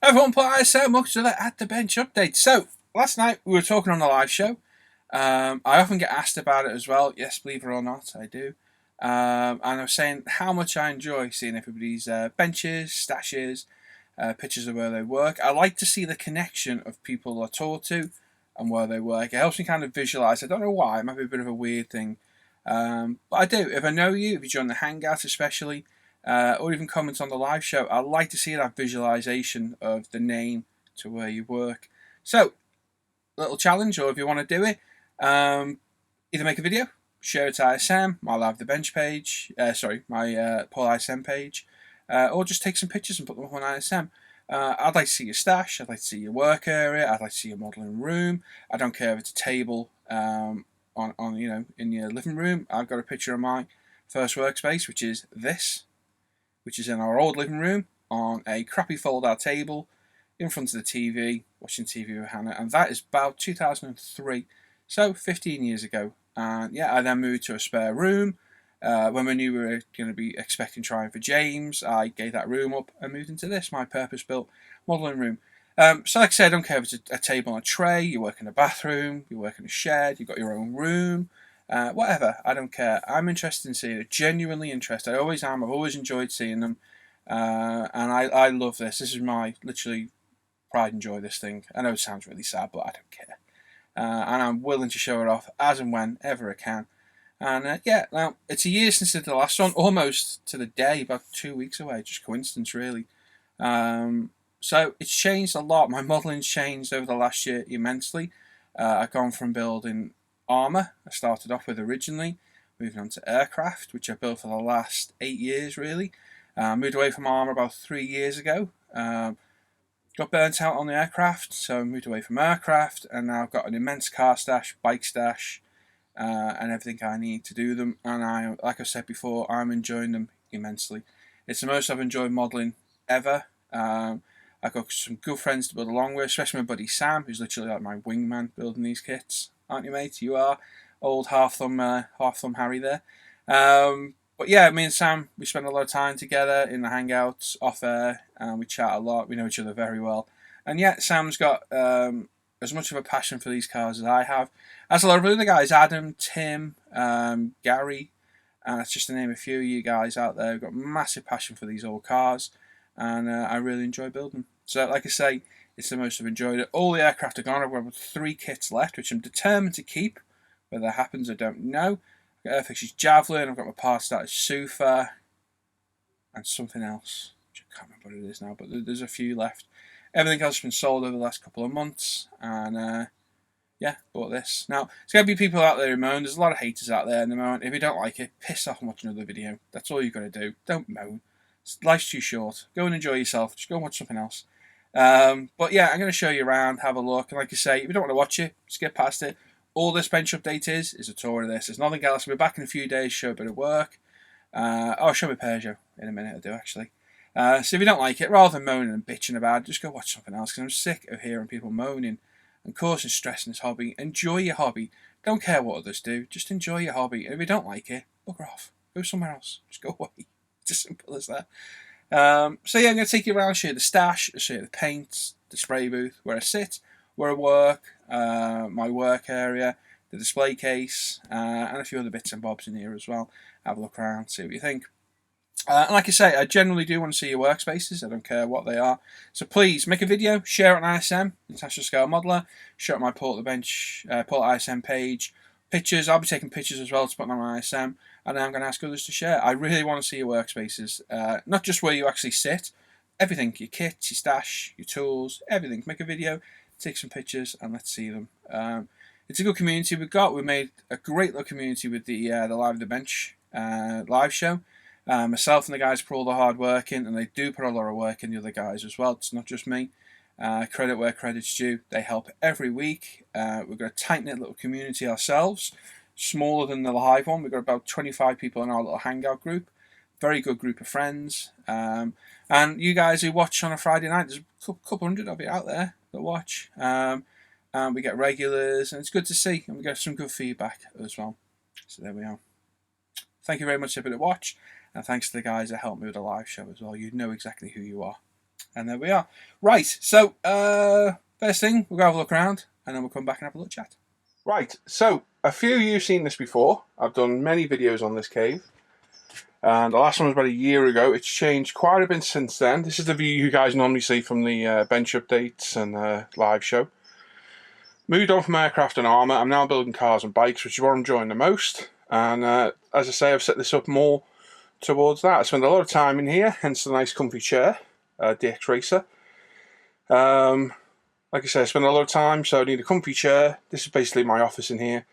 Everyone put ISO much to the At the Bench update. So, last night we were talking on the live show. I often get asked about it as well. Yes, believe it or not, I do. And I was saying how much I enjoy seeing everybody's benches, stashes, pictures of where they work. I like to see the connection of people I talk to and where they work. It helps me kind of visualize. I don't know why. It might be a bit of a weird thing. But I do. If I know you, if you join the Hangouts especially, or even comments on the live show, I like to see that visualization of the name to where you work. So, little challenge, or if you want to do it, either make a video, share it to ISM, my Live the Bench page, my Paul ISM page, or just take some pictures and put them up on ISM. I'd like to see your stash, I'd like to see your work area, I'd like to see your modelling room. I don't care if it's a table on in your living room. I've got a picture of my first workspace, which is this, which is in our old living room on a crappy fold-out table in front of the TV, watching TV with Hannah, and that is about 2003, so 15 years ago. And I then moved to a spare room. When we knew we were going to be expecting trying for James, I gave that room up and moved into this, my purpose-built modelling room. So like I said, I don't care if it's a table and a tray, you work in a bathroom, you work in a shed, you've got your own room, whatever, I don't care. I'm interested in seeing it, genuinely interested. I always am, I've always enjoyed seeing them, and I love this. This is my, literally, pride and joy, this thing. I know it sounds really sad, but I don't care. And I'm willing to show it off as and whenever I can. And now, it's a year since I did the last one, almost to the day, about 2 weeks away, just coincidence really. So it's changed a lot. My modelling's changed over the last year immensely. I've gone from building armour, I started off with originally, moving on to aircraft, which I've built for the last 8 years really. Moved away from armour about 3 years ago. Got burnt out on the aircraft, so I moved away from aircraft, and now I've got an immense car stash, bike stash, and everything I need to do them. And like I said before, I'm enjoying them immensely. It's the most I've enjoyed modelling ever. I've got some good friends to build along with, especially my buddy Sam, who's literally like my wingman building these kits. Aren't you, mate? You are. Old half thumb Harry there. But yeah, me and Sam, we spend a lot of time together in the Hangouts, off air, and we chat a lot. We know each other very well. And Sam's got as much of a passion for these cars as I have. As a lot of other guys, Adam, Tim, Gary, and that's just to name a few of you guys out there who've got massive passion for these old cars, and I really enjoy building them. So, like I say, it's the most I've enjoyed it. All the aircraft are gone. I've got 3 kits left, which I'm determined to keep. Whether that happens, I don't know. I've got Airfix's Javelin, I've got my parts started Sufa, and something else, which I can't remember what it is now, but there's a few left. Everything else has been sold over the last couple of months, and bought this. Now, there's going to be people out there who moan. There's a lot of haters out there in the moment. If you don't like it, piss off and watch another video. That's all you've got to do. Don't moan. Life's too short. Go and enjoy yourself. Just go and watch something else. But yeah, I'm going to show you around, have a look, and like I say, if you don't want to watch it, skip past it. All this bench update is a tour of this. There's nothing else. I'll be back in a few days, show a bit of work. I'll show my Peugeot in a minute, I do actually. So if you don't like it, rather than moaning and bitching about it, just go watch something else, because I'm sick of hearing people moaning and causing stress in this hobby. Enjoy your hobby. Don't care what others do. Just enjoy your hobby. And if you don't like it, bugger off. Go somewhere else. Just go away. It's as simple as that. I'm going to take you around, show you the stash, show you the paint, the spray booth, where I sit, where I work, my work area, the display case, and a few other bits and bobs in here as well. Have a look around, see what you think. And like I say, I generally do want to see your workspaces. I don't care what they are. So please make a video, share it on ISM, International Scale Modeler, share it on my Port ISM page. Pictures, I'll be taking pictures as well to put on my ISM, and then I'm going to ask others to share. I really want to see your workspaces, not just where you actually sit, everything, your kit, your stash, your tools, everything. Make a video, take some pictures, and let's see them. It's a good community we've got. We made a great little community with the Live the Bench live show. Myself and the guys put all the hard work in, and they do put a lot of work in, the other guys as well. It's not just me. Credit where credit's due. They help every week. We've got a tight-knit little community ourselves, smaller than the live one. We've got about 25 people in our little hangout group. Very good group of friends. And you guys who watch on a Friday night, there's a couple hundred of you out there that watch. And we get regulars, and it's good to see, and we get some good feedback as well. So there we are. Thank you very much for everybody to watch, and thanks to the guys that helped me with the live show as well. You know exactly who you are. And there we are. Right, so first thing, we'll go have a look around, and then we'll come back and have a little chat. Right, so a few of you have seen this before. I've done many videos on this cave. And the last one was about a year ago. It's changed quite a bit since then. This is the view you guys normally see from the bench updates and live show. Moved on from aircraft and armour. I'm now building cars and bikes, which is what I'm enjoying the most. And as I say, I've set this up more towards that. I spend a lot of time in here, hence the nice comfy chair, DX Racer. Like I say, I spend a lot of time, so I need a comfy chair. This is basically my office in here.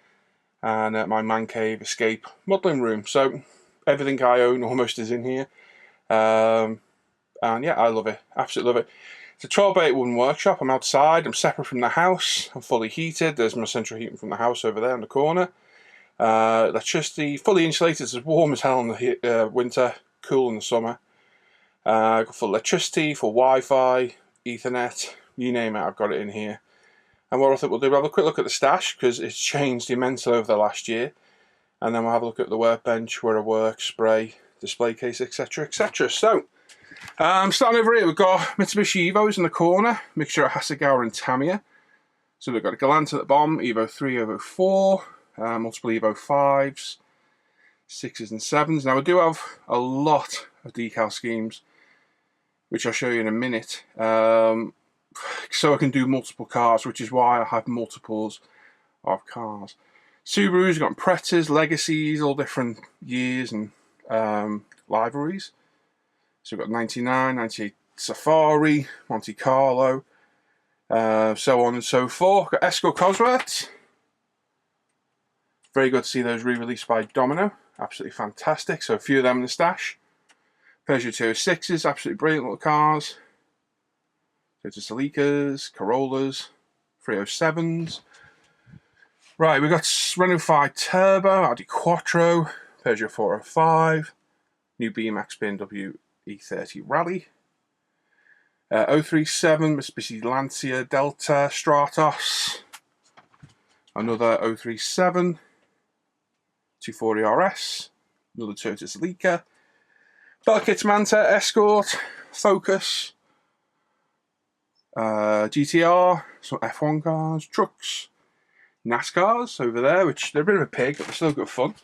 And my man cave, escape, modelling room. So everything I own almost is in here. And yeah, I love it. Absolutely love it. It's a 12x8 wooden workshop. I'm outside. I'm separate from the house. I'm fully heated. There's my central heating from the house over there in the corner. Electricity, fully insulated. It's as warm as hell in the winter, cool in the summer. Got full electricity, full Wi-Fi, Ethernet, you name it, I've got it in here. And what I think we'll do, we'll have a quick look at the stash, because it's changed immensely over the last year. And then we'll have a look at the workbench, where I work, spray, display case, etc, etc. So, starting over here, we've got Mitsubishi Evos in the corner, mixture of Hasegawa and Tamiya. So we've got a Galant at the bottom, Evo 3, Evo 4, multiple Evo 5s, 6s and 7s. Now we do have a lot of decal schemes, which I'll show you in a minute. So I can do multiple cars, which is why I have multiples of cars. Subarus, got Pretas, Legacies, all different years and liveries. So we've got 99, 98 Safari, Monte Carlo, so on and so forth. Got Escort Cosworths. Very good to see those re-released by Domino. Absolutely fantastic. So a few of them in the stash. Peugeot 206s, absolutely brilliant little cars. Toyota Celicas, Corollas, 307s. Right, we've got Renault 5 Turbo, Audi Quattro, Peugeot 405, new BMX BMW E30 Rally, 037 Mitsubishi Lancia Delta Stratos, another 037, 240 RS, another Toyota Celica, Belkits Manta Escort, Focus, GTR, some F1 cars, trucks, NASCARs over there, which they're a bit of a pig, but they're still good fun.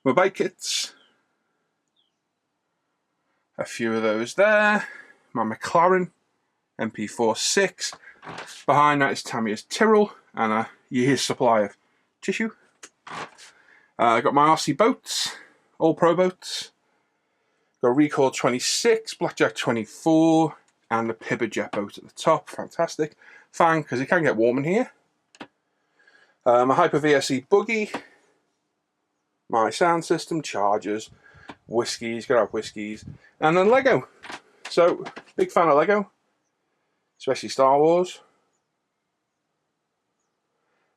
My bike kits, a few of those there. My McLaren MP46. Behind that is Tamiya's Tyrrell and a year's supply of tissue. I got my RC boats, all pro boats. Got a Record 26, Blackjack 24, and the Pibber jet boat at the top. Fantastic. Fan, because it can get warm in here. My Hyper VSE buggy. My sound system, chargers, whiskies, gotta have whiskies, and then Lego. So, big fan of Lego, especially Star Wars.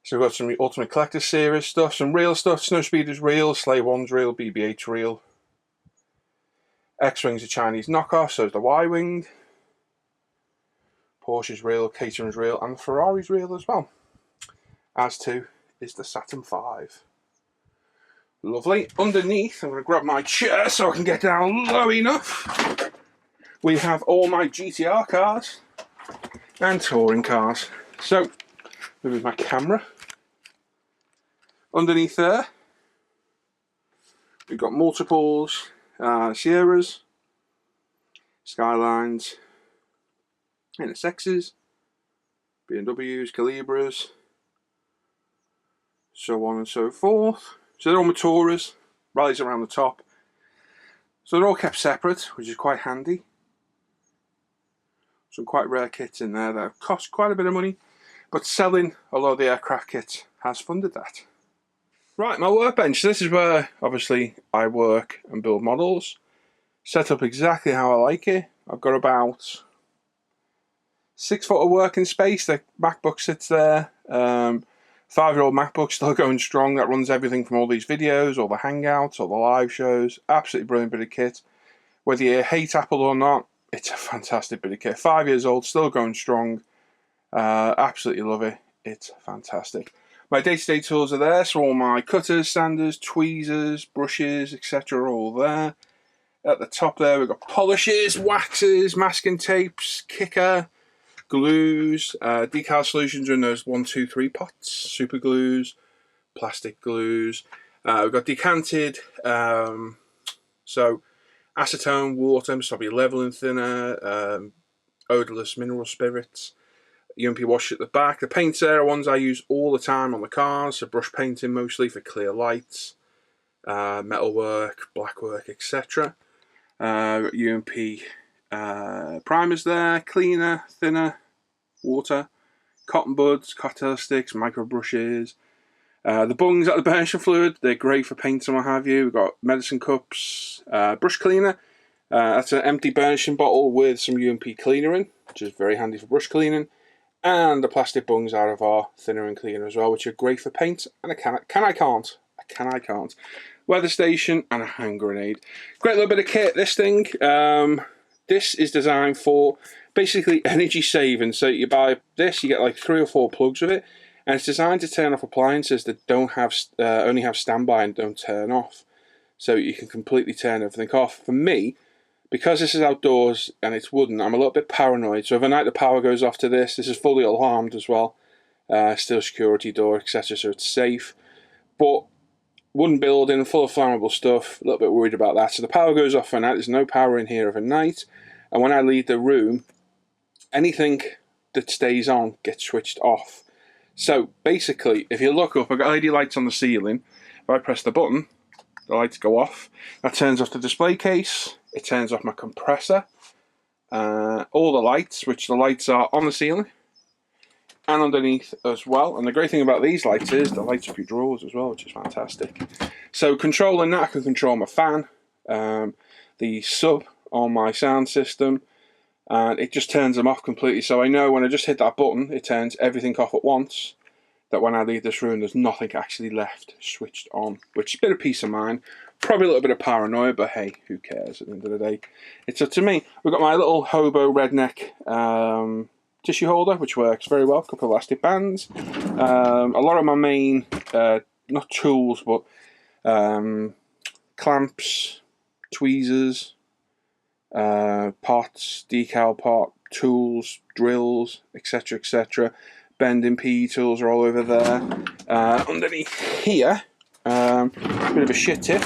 So we've got some Ultimate Collector Series stuff, some real stuff, Snowspeeder's real, Slay 1's real, BB-8's real. X-Wing's a Chinese knockoff, so is the Y-Wing. Porsche's real, Caterham's real, and Ferrari's real as well. As too is the Saturn V. Lovely. Underneath, I'm going to grab my chair so I can get down low enough. We have all my GTR cars and touring cars. So, move my camera. Underneath there, we've got multiples, Sierras, Skylines, NSXs, BMWs, Calibras, so on and so forth. So they're all Motores, rallies around the top. So they're all kept separate, which is quite handy. Some quite rare kits in there that cost quite a bit of money, but selling a lot of the aircraft kits has funded that. Right, my workbench. This is where obviously I work and build models. Set up exactly how I like it. I've got about 6 foot of working space. The MacBook sits there. 5-year-old MacBook still going strong. That runs everything from all these videos, all the Hangouts, all the live shows. Absolutely brilliant bit of kit. Whether you hate Apple or not, it's a fantastic bit of kit. 5 years old, still going strong. Absolutely love it. It's fantastic. My day-to-day tools are there, so all my cutters, sanders, tweezers, brushes, etc. are all there. At the top there, we've got polishes, waxes, masking tapes, kicker, glues, decal solutions are in those 1, 2, 3 pots, super glues, plastic glues. We've got decanted, so acetone, water, probably leveling thinner, odourless mineral spirits, UMP wash at the back. The paints there are ones I use all the time on the cars, so brush painting mostly for clear lights, metalwork, blackwork, etc. UMP primers there, cleaner, thinner, water, cotton buds, cocktail sticks, micro brushes. The bungs out of the burnish fluid, they're great for paints and what have you. We've got medicine cups, brush cleaner. That's an empty burnishing bottle with some UMP cleaner in, which is very handy for brush cleaning. And the plastic bungs out of our thinner and cleaner as well, which are great for paint. And a I can't. Weather station and a hand grenade. Great little bit of kit, this thing. This is designed for basically energy saving. So you buy this, you get like 3 or 4 plugs with it. And it's designed to turn off appliances that don't have only have standby and don't turn off. So you can completely turn everything off. For me, because this is outdoors and it's wooden, I'm a little bit paranoid. So overnight the power goes off to this. This is fully alarmed as well. Still security door, etc. So it's safe. But wooden building, full of flammable stuff. A little bit worried about that. So the power goes off overnight. There's no power in here overnight. And when I leave the room, anything that stays on gets switched off. So basically, if you look up, I've got LED lights on the ceiling. If I press the button, the lights go off. That turns off the display case. It turns off my compressor. All the lights, which the lights are on the ceiling and underneath as well. And the great thing about these lights is the lights up your drawers as well, which is fantastic. So controlling that, I can control my fan, the sub on my sound system, and it just turns them off completely. So I know when I just hit that button, it turns everything off at once, that when I leave this room, there's nothing actually left switched on, which is a bit of peace of mind. Probably a little bit of paranoia, but hey, who cares at the end of the day? It's up to me. We've got my little hobo redneck tissue holder, which works very well. A couple of elastic bands. A lot of my main, not tools, but clamps, tweezers, pots, decal pot, tools, drills, etc., etc. Bending PE tools are all over there. Underneath here, a bit of a shit tip.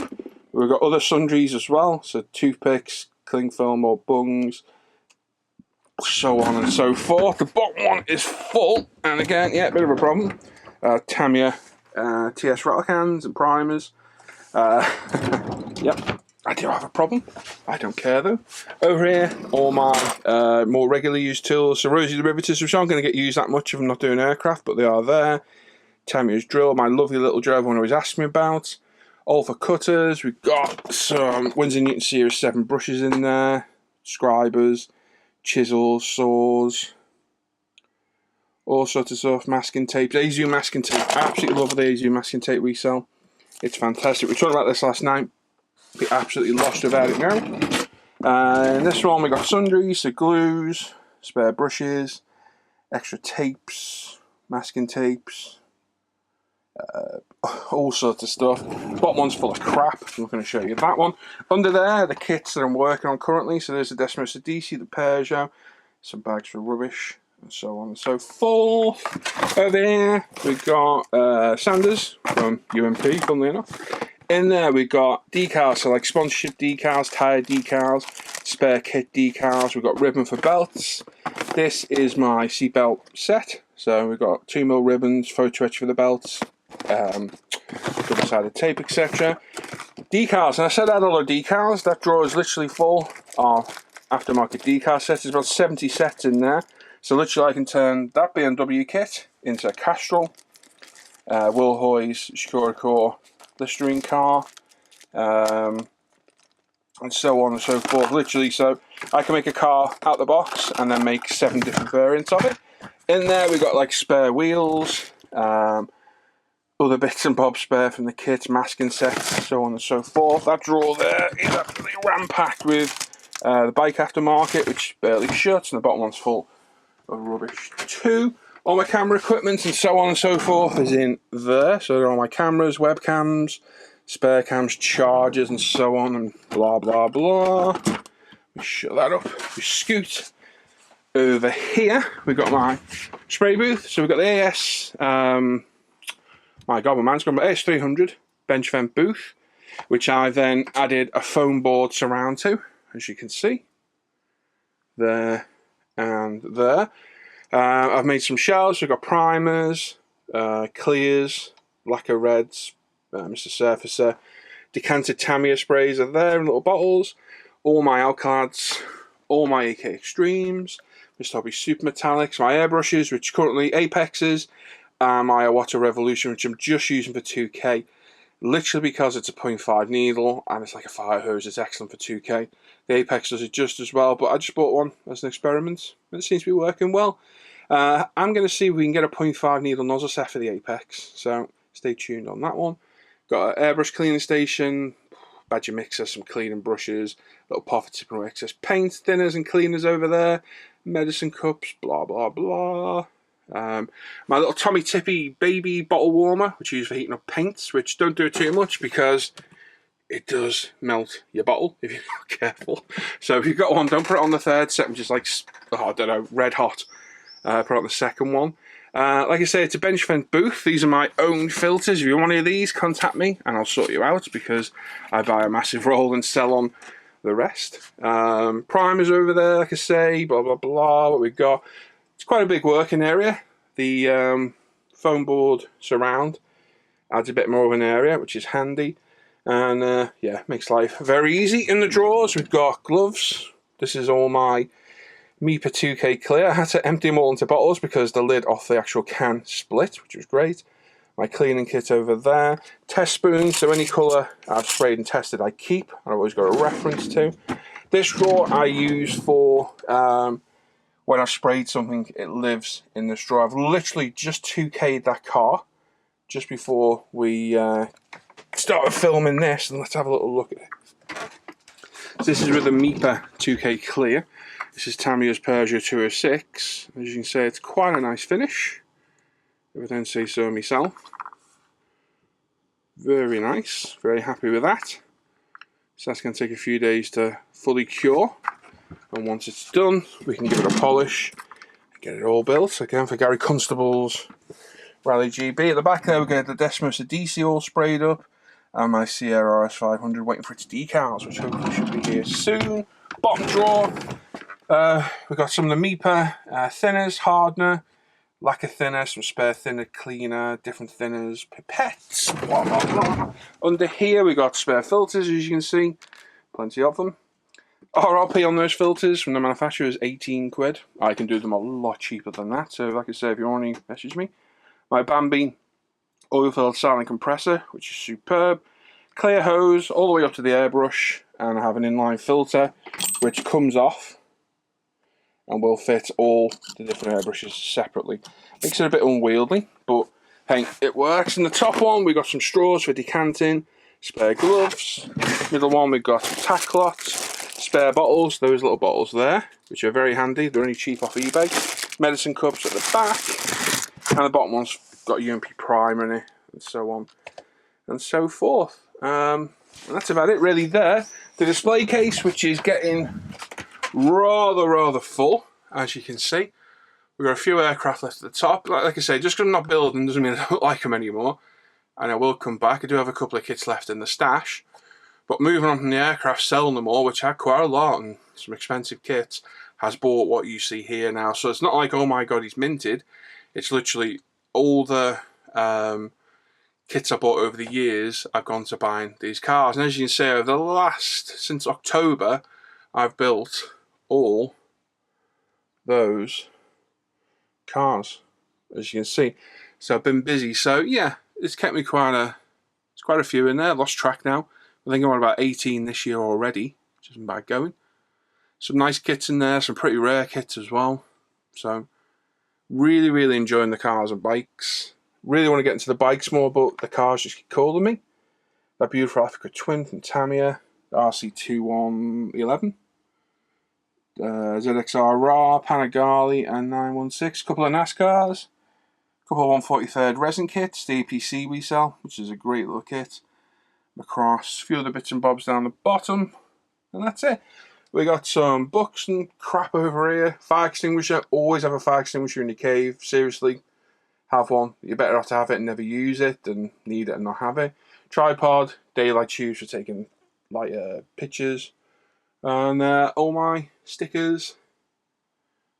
We've got other sundries as well, so toothpicks, cling film or bungs, so on and so forth. The bottom one is full, and again, yeah, a bit of a problem. Tamiya TS rattle cans and primers. Yep. I do have a problem. I don't care though. Over here, all my more regularly used tools. So rosy derivatives, which aren't going to get used that much if I'm not doing aircraft, but they are there. Tamiya's drill, my lovely little drill everyone always asks me about. All for cutters. We've got some Winsor Newton Series 7 brushes in there. Scribers, chisels, saws, all sorts of stuff. Masking tape. AZU masking tape. I absolutely love the AZU masking tape we sell. It's fantastic. We talked about this last night. Be absolutely lost without it now. And this one we got sundries, so glues, spare brushes, extra tapes, masking tapes, all sorts of stuff. Bottom one's full of crap. I'm not going to show you that one. Under there, the kits that I'm working on currently. So there's the Desmos DC, the Peugeot, some bags for rubbish, and so on and so forth. Over here we've got sanders from UMP, funnily enough. In there we've got decals, so like sponsorship decals, tyre decals, spare kit decals. We've got ribbon for belts. This is my seatbelt set. So we've got 2mm ribbons, photo etch for the belts, double-sided tape, etc. Decals, and I said I had a lot of decals. That drawer is literally full of aftermarket decal sets. There's about 70 sets in there. So literally I can turn that BMW kit into a Castrol, Will Hoy's Securicor Listerine car, and so on and so forth. Literally, so I can make a car out the box and then make 7 different variants of it. In there we've got like spare wheels, other bits and bobs spare from the kits, masking sets, so on and so forth. That drawer there is absolutely ram-packed with the bike aftermarket, which barely shuts, and the bottom one's full of rubbish too. All my camera equipment and so on and so forth is in there. So there are all my cameras, webcams, spare cams, chargers, and so on, and blah blah blah. We shut that up. We scoot over here. We've got my spray booth. So we've got the AS. My God, my man's gone. AS 300 bench vent booth, which I then added a foam board surround to, as you can see. There and there. I've made some shelves. We've got primers, clears, lacquer reds, Mr. Surfacer, decanted Tamiya sprays are there in little bottles. All my Alclads, all my AK Extremes, Mr. Hobby Super Metallics, my airbrushes, which currently Apexes, and my Iwata Revolution, which I'm just using for 2K. Literally because it's a 0.5 needle and it's like a fire hose, it's excellent for 2K. The Apex does it just as well, but I just bought one as an experiment. It seems to be working well. I'm going to see if we can get a 0.5 needle nozzle set for the Apex, so stay tuned on that one. Got an airbrush cleaning station, badger mixer, some cleaning brushes, little pot for tipping away excess paint, thinners and cleaners over there, medicine cups, blah blah blah. My little Tommy Tippy baby bottle warmer, which I use for heating up paints, which don't do it too much because it does melt your bottle if you're not careful. So if you've got one, don't put it on the third, set them just like, I don't know, red hot. Put it on the second one. Like I say, it's a bench vent booth. These are my own filters. If you want any of these, contact me and I'll sort you out because I buy a massive roll and sell on the rest. Primers over there, like I say, blah blah blah. What we've got, it's quite a big working area. The foam board surround adds a bit more of an area, which is handy. And yeah, makes life very easy. In the drawers, we've got gloves. This is all my MIPA 2K clear. I had to empty them all into bottles because the lid off the actual can split, which was great. My cleaning kit over there. Test spoons, so any colour I've sprayed and tested I keep. I've always got a reference to. This drawer I use for when I've sprayed something, it lives in this drawer. I've literally just 2K'd that car just before we started filming this, and let's have a little look at it. So this is with the MIPA 2K clear. This is Tamiya's Peugeot 206. As you can see, it's quite a nice finish, if I don't say so myself. Very nice, very happy with that. So that's going to take a few days to fully cure. And once it's done, we can give it a polish and get it all built. Again, for Gary Constable's Rally GB. At the back there, we get the Desmos DC all sprayed up. And my Sierra RS500 waiting for its decals, which hopefully should be here soon. Bottom drawer. We've got some of the MIPA thinners, hardener, lacquer thinner, some spare thinner cleaner, different thinners, pipettes, blah blah blah. Under here we got spare filters, as you can see, plenty of them. RRP on those filters from the manufacturer is 18 quid. I can do them a lot cheaper than that, so like I say, if you want to message me. My Bambi oil-filled silent compressor, which is superb. Clear hose all the way up to the airbrush, and I have an inline filter which comes off and will fit all the different airbrushes separately. Makes it a bit unwieldy, but hey, it works. In the top one, we've got some straws for decanting, spare gloves. Middle one, we've got tack lots, spare bottles, those little bottles there, which are very handy. They're only cheap off eBay. Medicine cups at the back, and the bottom one's got UMP primer in it, and so on and so forth. And that's about it really there. The display case, which is getting rather full, as you can see. We've got a few aircraft left at the top. Like I say, just because I'm not building doesn't mean I don't like them anymore. And I will come back. I do have a couple of kits left in the stash. But moving on from the aircraft, selling them all, which had quite a lot and some expensive kits, has bought what you see here now. So it's not like, oh my god, he's minted. It's literally all the kits I bought over the years, I've gone to buying these cars. And as you can see, over the last, since October, I've built all those cars, as you can see. So I've been busy. So yeah, it's kept me quite a few in there. I've lost track now. I think I'm on about 18 this year already, which isn't bad going. Some nice kits in there, some pretty rare kits as well. So really enjoying the cars and bikes. Really want to get into the bikes more, but the cars just keep calling me. That beautiful Africa Twin from Tamiya, RC2111, ZXR Raw, Panigale, and 916. A couple of NASCARs, a couple of 143rd resin kits, the APC we sell, which is a great little kit. across, a few other bits and bobs down the bottom, and that's it. We got some books and crap over here. Fire extinguisher. Always have a fire extinguisher in your cave. Seriously, have one. You're better off to have it and never use it than need it and not have it. Tripod, daylight tubes for taking pictures, and all my stickers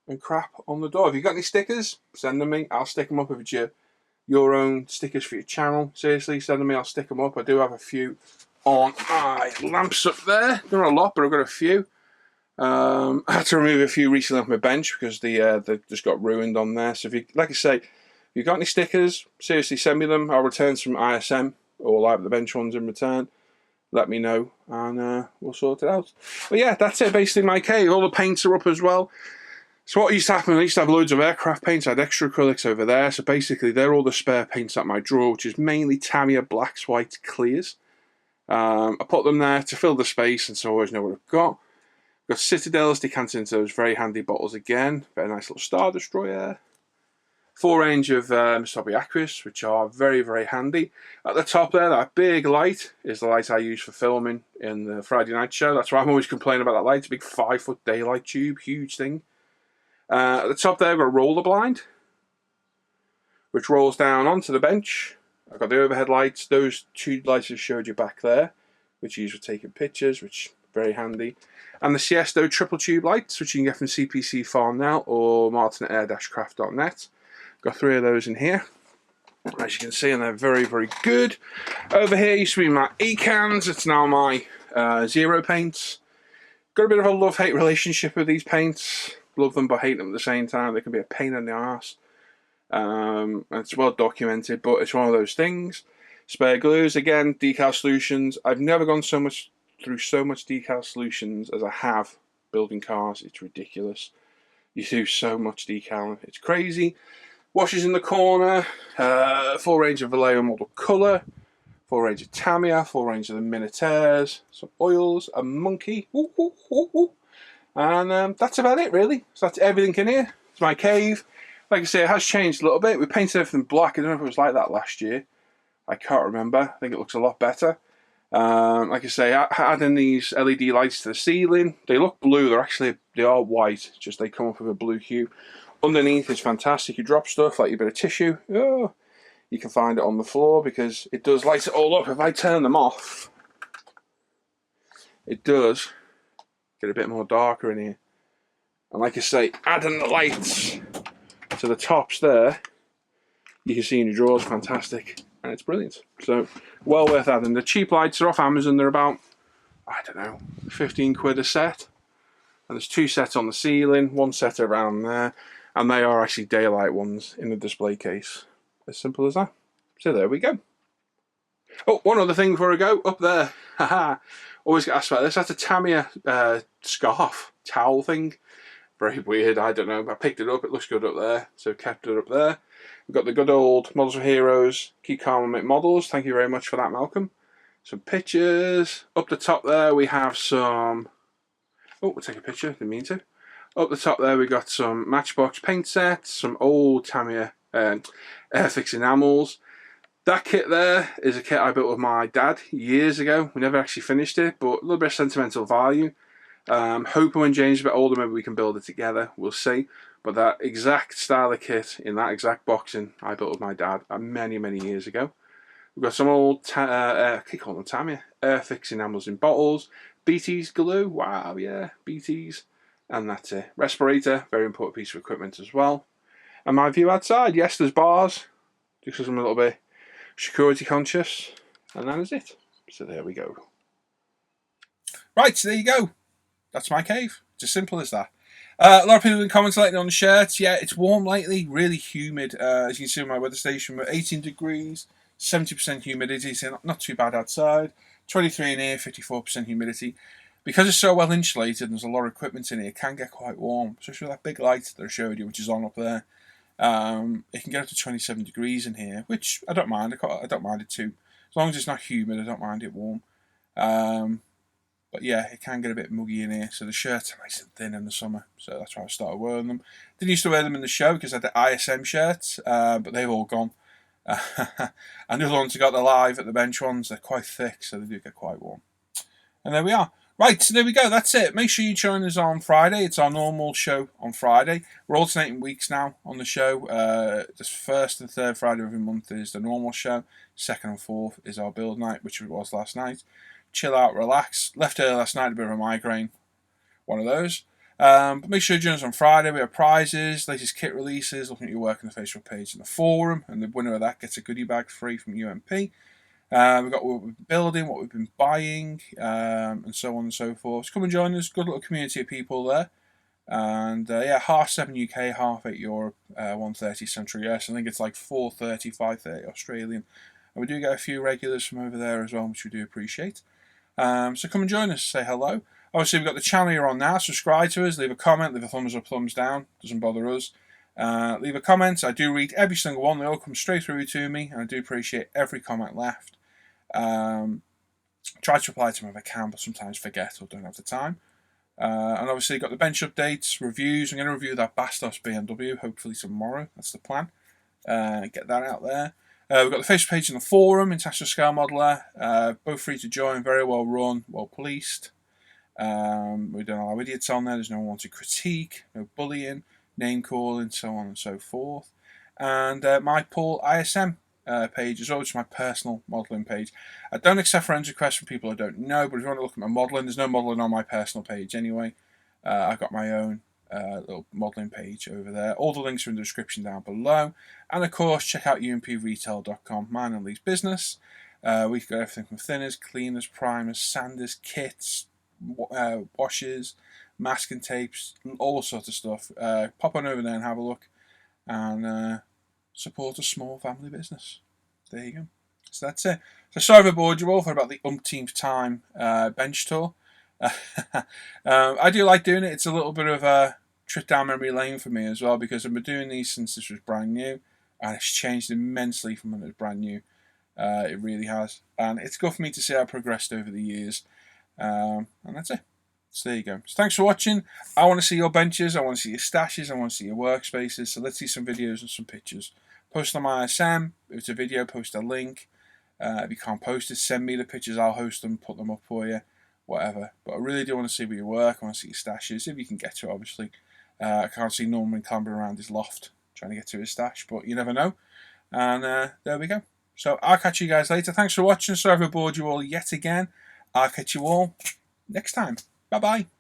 and crap on the door. If you've got any stickers, send them me. I'll stick them up if it's your own stickers for your channel. Seriously, send them me. I'll stick them up. I do have a few on my lamps up there. Not a lot, but I've got a few. I had to remove a few recently off my bench because they just got ruined on there. So if you, like I say, if you've got any stickers, seriously send me them. I'll return some ISM or like the bench ones in return. Let me know and we'll sort it out. But yeah, that's it basically my cave. All the paints are up as well. So what used to happen, I used to have loads of aircraft paints. I had extra acrylics over there. So basically they're all the spare paints at my drawer, which is mainly Tamiya blacks, whites, clears. I put them there to fill the space and so I always know what I've got. Got Citadels decanted into those very handy bottles again. Very nice little Star Destroyer. Full range of Misobi Aqueous, which are very, very handy. At the top there, that big light is the light I use for filming in the Friday night show. That's why I'm always complaining about that light. It's a big 5-foot daylight tube, huge thing. At the top there, I've got a roller blind, which rolls down onto the bench. I've got the overhead lights. Those two lights I showed you back there, which you use for taking pictures, which very handy. And the Siesto triple tube lights, which you can get from CPC Farm now or martin@air-craft.net. Got 3 of those in here, as you can see, and they're very, very good. Over here used to be my E-cans. It's now my Zero paints. Got a bit of a love-hate relationship with these paints. Love them but hate them at the same time. They can be a pain in the arse. And it's well documented, but it's one of those things. Spare glues, again, decal solutions. I've never gone through so much decal solutions as I have building cars. It's ridiculous. You do so much decal, it's crazy. Washes in the corner, full range of Vallejo model colour, full range of Tamiya, full range of the Minotaurs, some oils, a monkey, and that's about it really. So that's everything in here. It's my cave. Like I say, it has changed a little bit. We painted everything black. I don't know if it was like that last year. I can't remember. I think it looks a lot better. Like I say, adding these LED lights to the ceiling. They look blue. They are white. Just they come up with a blue hue. Underneath is fantastic. You drop stuff like a bit of tissue. Oh, you can find it on the floor because it does light it all up. If I turn them off, it does get a bit more darker in here. And like I say, adding the lights to the tops there, you can see in your drawers, fantastic. And it's brilliant. So, well worth adding. The cheap lights are off Amazon. They're about, I don't know, 15 quid a set. And there's 2 sets on the ceiling, 1 set around there. And they are actually daylight ones in the display case. As simple as that. So there we go. Oh, one other thing before I go. Up there. Haha. Always get asked about this. That's a Tamiya scarf, towel thing. Very weird, I don't know. I picked it up, it looks good up there. So kept it up there. We've got the good old Models for Heroes, Keep Calm and Make Models. Thank you very much for that, Malcolm. Some pictures. Up the top there we have some... Oh, we'll take a picture, didn't mean to. Up the top there we got some Matchbox paint sets, some old Tamiya Airfix enamels. That kit there is a kit I built with my dad years ago. We never actually finished it, but a little bit of sentimental value. Hoping when James is a bit older, maybe we can build it together. We'll see. But that exact style of kit in that exact boxing I built with my dad many, many years ago. We've got some old, I keep calling them Tamiya, Airfix enamels in bottles. BT's glue, wow, yeah, BT's. And that's it. Respirator, very important piece of equipment as well. And my view outside, yes, there's bars, just because I'm a little bit security conscious. And that is it. So there we go. Right, so there you go. That's my cave. It's as simple as that. A lot of people in comments letting on the shirts. Yeah, it's warm lately, really humid. As you can see on my weather station, we're 18 degrees, 70% humidity, so not too bad outside. 23 in here, 54% humidity. Because it's so well insulated and there's a lot of equipment in here, it can get quite warm. Especially with that big light that I showed you, which is on up there. It can get up to 27 degrees in here, which I don't mind. I don't mind it too. As long as it's not humid, I don't mind it warm. But yeah, it can get a bit muggy in here, so the shirts are nice and thin in the summer, so that's why I started wearing them. Didn't used to wear them in the show because I had the ISM shirts, but they've all gone. And the other ones I got the live at the bench ones, they're quite thick, so they do get quite warm. And there we are. Right, so there we go. That's it. Make sure you join us on Friday. It's our normal show on Friday. We're alternating weeks now on the show. The first and third Friday of every month is the normal show. Second and fourth is our build night, which it was last night. Chill out, relax. Left early last night, a bit of a migraine. One of those. But make sure you join us on Friday. We have prizes, latest kit releases, looking at your work on the Facebook page and the forum. And the winner of that gets a goodie bag free from UMP. We've got what we've been building, what we've been buying, and so on and so forth. So come and join us. Good little community of people there. And yeah, 7:30 UK, 8:30 Europe, 1:30 Central US. I think it's like 4:30, 5:30 Australian. And we do get a few regulars from over there as well, which we do appreciate. So come and join us. Say hello. Obviously, we've got the channel you're on now. Subscribe to us. Leave a comment. Leave a thumbs up, thumbs down. Doesn't bother us. Leave a comment. I do read every single one. They all come straight through to me. And I do appreciate every comment left. Try to reply to them if I can, but sometimes forget or don't have the time. And obviously got the bench updates, reviews. I'm going to review that Bastos BMW hopefully tomorrow. That's the plan. Get that out there. We've got the Facebook page and the forum, International Scale Modeler. Both free to join, very well run, well policed. We've done all our idiots on there. There's no one to critique, no bullying, name calling, so on and so forth. And my Paul ISM page as well, which is my personal modelling page. I don't accept friends requests from people I don't know, but if you want to look at my modelling, there's no modelling on my personal page anyway. I've got my own little modelling page over there. All the links are in the description down below. And of course, check out umpretail.com, mine and Lee's business. We've got everything from thinners, cleaners, primers, sanders, kits, washes, masking tapes, all sorts of stuff. Pop on over there and have a look. And support a small family business. There you go. So that's it. So sorry if I bored you all for about the umpteenth time bench tour. I do like doing it. It's a little bit of a trip down memory lane for me as well, because I've been doing these since this was brand new, and it's changed immensely from when it was brand new. It really has, and it's good for me to see how I've progressed over the years. And that's it. So there you go. So thanks for watching. I want to see your benches. I want to see your stashes. I want to see your workspaces. So let's see some videos and some pictures. Post on my ISM. If it's a video, post a link. If you can't post it, send me the pictures. I'll host them, put them up for you, whatever. But I really do want to see where you work. I want to see your stashes, if you can get to it, obviously. I can't see Norman clambering around his loft trying to get to his stash, but you never know. And there we go. So I'll catch you guys later. Thanks for watching. Sorry if I bored you all yet again. I'll catch you all next time. Bye-bye.